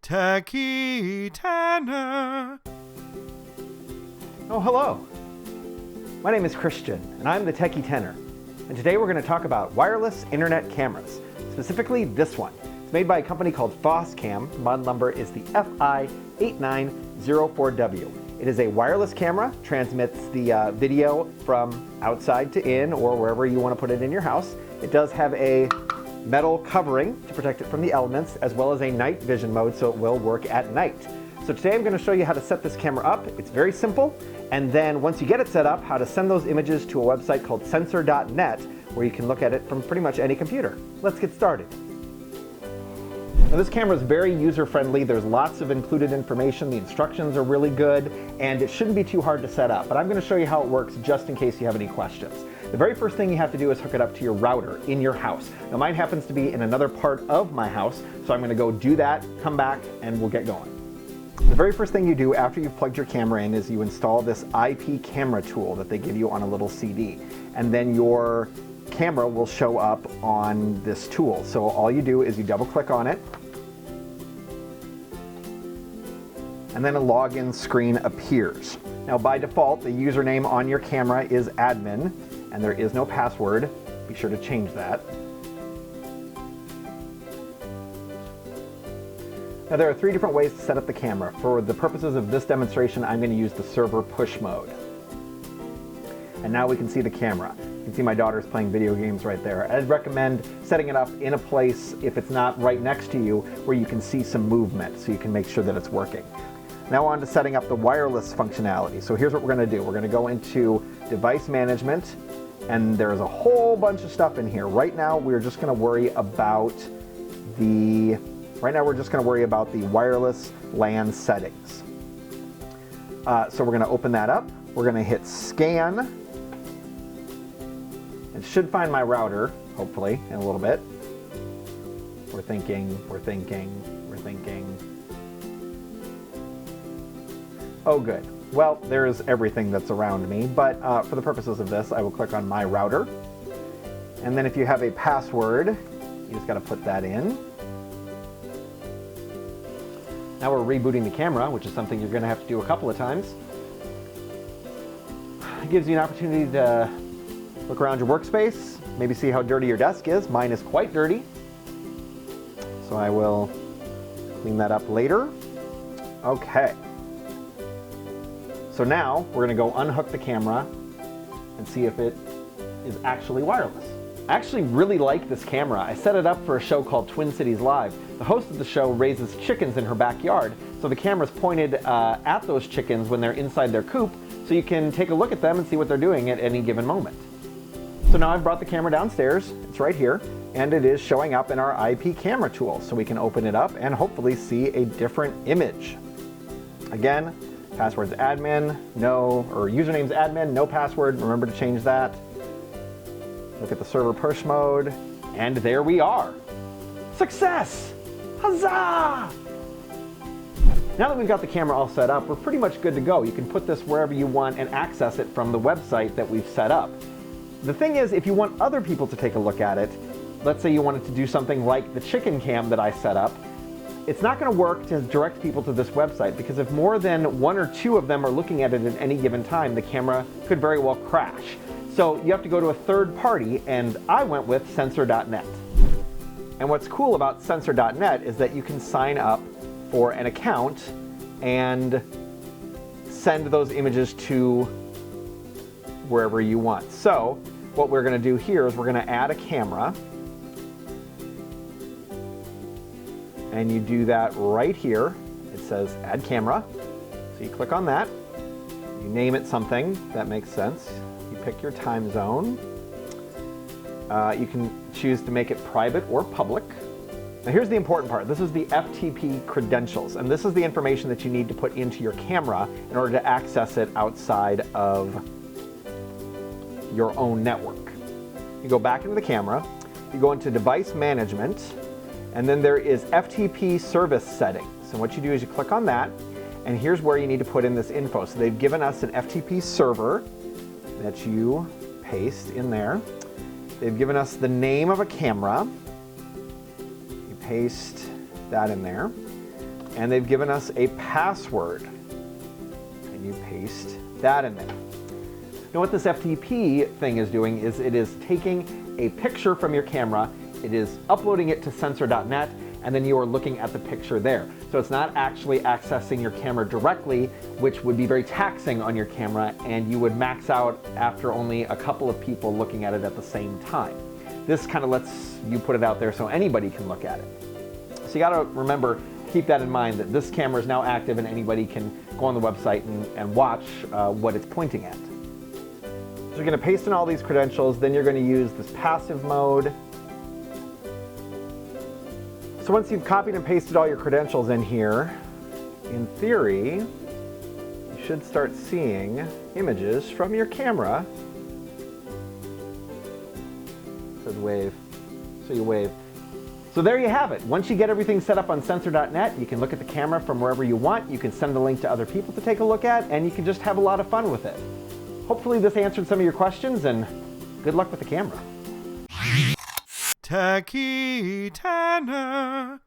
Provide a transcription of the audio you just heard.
Techie Tenor. Oh, hello. My name is Christian, and I'm the Techie Tenor. And today we're going to talk about wireless internet cameras, specifically this one. It's made by a company called Foscam. Model number is the FI8904W. It is a wireless camera, transmits the video from outside to in or wherever you want to put it in your house. It does have a metal covering to protect it from the elements, as well as a night vision mode, so it will work at night. So today I'm going to show you how to set this camera up. It's very simple, and then once you get it set up, how to send those images to a website called sensor.net, where you can look at it from pretty much any computer. Let's get started. Now, this camera is very user-friendly. There's lots of included information. The instructions are really good, and it shouldn't be too hard to set up. But I'm going to show you how it works just in case you have any questions. The very first thing you have to do is hook it up to your router in your house. Now, mine happens to be in another part of my house, so I'm going to go do that, come back, and we'll get going. The very first thing you do after you've plugged your camera in is you install this IP camera tool that they give you on a little CD, and then your camera will show up on this tool. So all you do is you double click on it, and then a login screen appears. Now, by default, the username on your camera is admin, and there is no password. Be sure to change that. Now, there are 3 different ways to set up the camera. For the purposes of this demonstration, I'm going to use the server push mode. And now we can see the camera. You can see my daughter's playing video games right there. I'd recommend setting it up in a place, if it's not right next to you, where you can see some movement so you can make sure that it's working. Now on to setting up the wireless functionality. So here's what we're going to do. We're going to go into device management, and there's a whole bunch of stuff in here. Right now we're just going to worry about the wireless LAN settings. So we're going to open that up. We're going to hit scan. It should find my router, hopefully, in a little bit. We're thinking. Oh, good. Well, there's everything that's around me, but for the purposes of this, I will click on my router. And then if you have a password, you just got to put that in. Now we're rebooting the camera, which is something you're going to have to do a couple of times. It gives you an opportunity to look around your workspace, maybe see how dirty your desk is. Mine is quite dirty, so I will clean that up later. Okay. So now we're going to go unhook the camera and see if it is actually wireless. I actually really like this camera. I set it up for a show called Twin Cities Live. The host of the show raises chickens in her backyard, so the camera's pointed at those chickens when they're inside their coop, so you can take a look at them and see what they're doing at any given moment. So now I've brought the camera downstairs. It's right here, and it is showing up in our IP camera tool, so we can open it up and hopefully see a different image. Again, password's admin, username's admin, no password. Remember to change that. Look at the server push mode, and there we are. Success! Huzzah! Now that we've got the camera all set up, we're pretty much good to go. You can put this wherever you want and access it from the website that we've set up. The thing is, if you want other people to take a look at it, let's say you wanted to do something like the chicken cam that I set up, it's not going to work to direct people to this website, because if more than 1 or 2 of them are looking at it at any given time, the camera could very well crash. So you have to go to a third party, and I went with sensor.net. And what's cool about sensor.net is that you can sign up for an account and send those images to wherever you want. So what we're going to do here is we're going to add a camera. And you do that right here. It says add camera. So you click on that. You name it something that makes sense. You pick your time zone. You can choose to make it private or public. Now here's the important part. This is the FTP credentials, and this is the information that you need to put into your camera in order to access it outside of your own network. You go back into the camera, you go into device management, and then there is FTP service settings. And what you do is you click on that, and here's where you need to put in this info. So they've given us an FTP server that you paste in there. They've given us the name of a camera. You paste that in there. and they've given us a password. And you paste that in there. Now what this FTP thing is doing is it is taking a picture from your camera, it is uploading it to sensor.net, and then you are looking at the picture there. So it's not actually accessing your camera directly, which would be very taxing on your camera, and you would max out after only a couple of people looking at it at the same time. This kind of lets you put it out there so anybody can look at it. So you gotta remember, keep that in mind, that this camera is now active and anybody can go on the website and watch what it's pointing at. So you're gonna paste in all these credentials, then you're gonna use this passive mode. So once you've copied and pasted all your credentials in here, in theory, you should start seeing images from your camera. It says wave, so you wave. So there you have it. Once you get everything set up on sensor.net, you can look at the camera from wherever you want, you can send the link to other people to take a look at, and you can just have a lot of fun with it. Hopefully this answered some of your questions, and good luck with the camera. Techie Tenor.